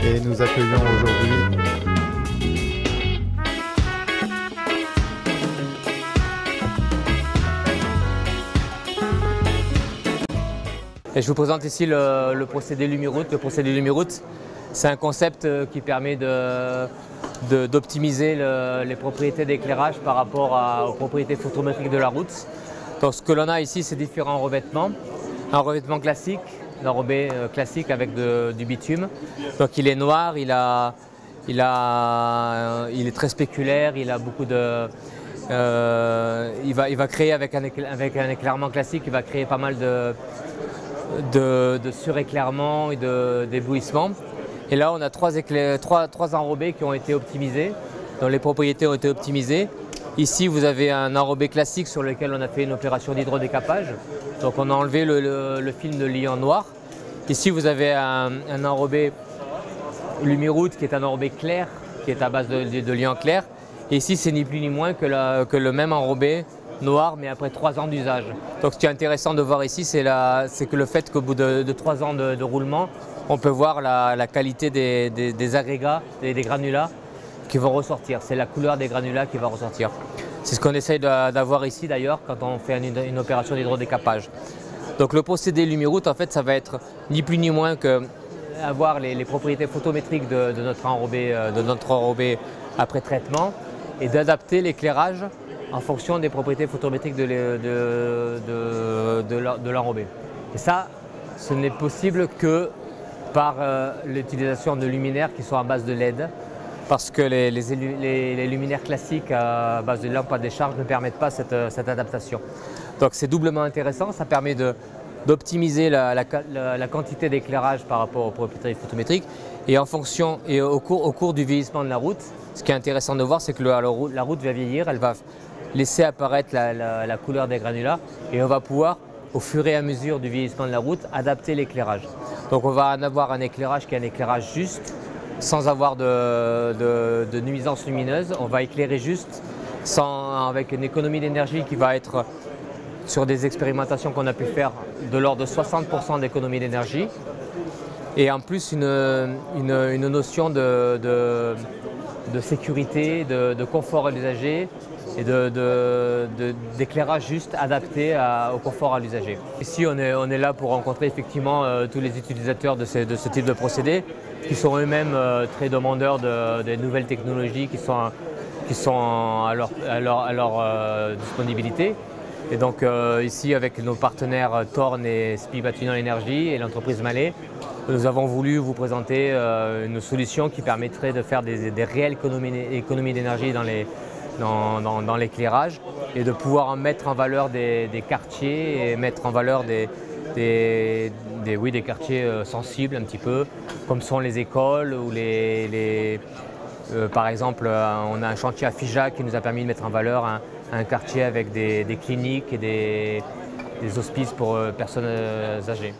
et nous accueillons aujourd'hui Et je vous présente ici le procédé Lumiroute. Le procédé Lumiroute, c'est un concept qui permet d'optimiser les propriétés d'éclairage par rapport aux propriétés photométriques de la route. Donc ce que l'on a ici, c'est différents revêtements. Un revêtement classique, l'enrobé classique avec du bitume. Donc il est noir, il est très spéculaire, il a beaucoup de... il va créer avec un éclairement classique, il va créer pas mal de suréclairement et d'éblouissement. Et là, on a trois enrobés qui ont été optimisés, dont les propriétés ont été optimisées. Ici, vous avez un enrobé classique sur lequel on a fait une opération d'hydrodécapage. Donc, on a enlevé le film de liant noir. Ici, vous avez un enrobé Lumiroute qui est un enrobé clair, qui est à base de liant clair. Et ici, c'est ni plus ni moins que le même enrobé noir, mais après 3 ans d'usage. Donc ce qui est intéressant de voir ici, c'est que le fait qu'au bout de 3 ans de roulement, on peut voir la qualité des agrégats, des granulats qui vont ressortir. C'est la couleur des granulats qui va ressortir. C'est ce qu'on essaye d'avoir ici d'ailleurs quand on fait une opération d'hydrodécapage. Donc le procédé Lumiroute, en fait, ça va être ni plus ni moins que avoir les propriétés photométriques de notre enrobé après traitement et d'adapter l'éclairage en fonction des propriétés photométriques de l'enrobé. Et ça, ce n'est possible que par l'utilisation de luminaires qui sont à base de LED, parce que les luminaires classiques à base de lampes à décharge ne permettent pas cette adaptation. Donc c'est doublement intéressant, ça permet d'optimiser la quantité d'éclairage par rapport aux propriétés photométriques et en fonction et au cours du vieillissement de la route. Ce qui est intéressant de voir, c'est que la route va vieillir, elle va laisser apparaître la couleur des granulats et on va pouvoir, au fur et à mesure du vieillissement de la route, adapter l'éclairage. Donc on va en avoir un éclairage qui est un éclairage juste, sans avoir de nuisances lumineuses. On va éclairer juste, avec une économie d'énergie qui va être, sur des expérimentations qu'on a pu faire, de l'ordre de 60% d'économie d'énergie. Et en plus une notion de sécurité, de confort à l'usager et d'éclairage juste adapté au confort à l'usager. Ici, on est là pour rencontrer effectivement tous les utilisateurs de ce type de procédé qui sont eux-mêmes très demandeurs des nouvelles technologies qui sont à leur disponibilité. Et donc ici, avec nos partenaires Thorn et SPI Bâtiment Énergie et l'entreprise Mallet, nous avons voulu vous présenter une solution qui permettrait de faire des réelles économies d'énergie dans l'éclairage et de pouvoir mettre en valeur des quartiers et mettre en valeur des quartiers sensibles un petit peu, comme sont les écoles ou par exemple, on a un chantier à Figeac qui nous a permis de mettre en valeur un quartier avec des cliniques et des hospices pour personnes âgées.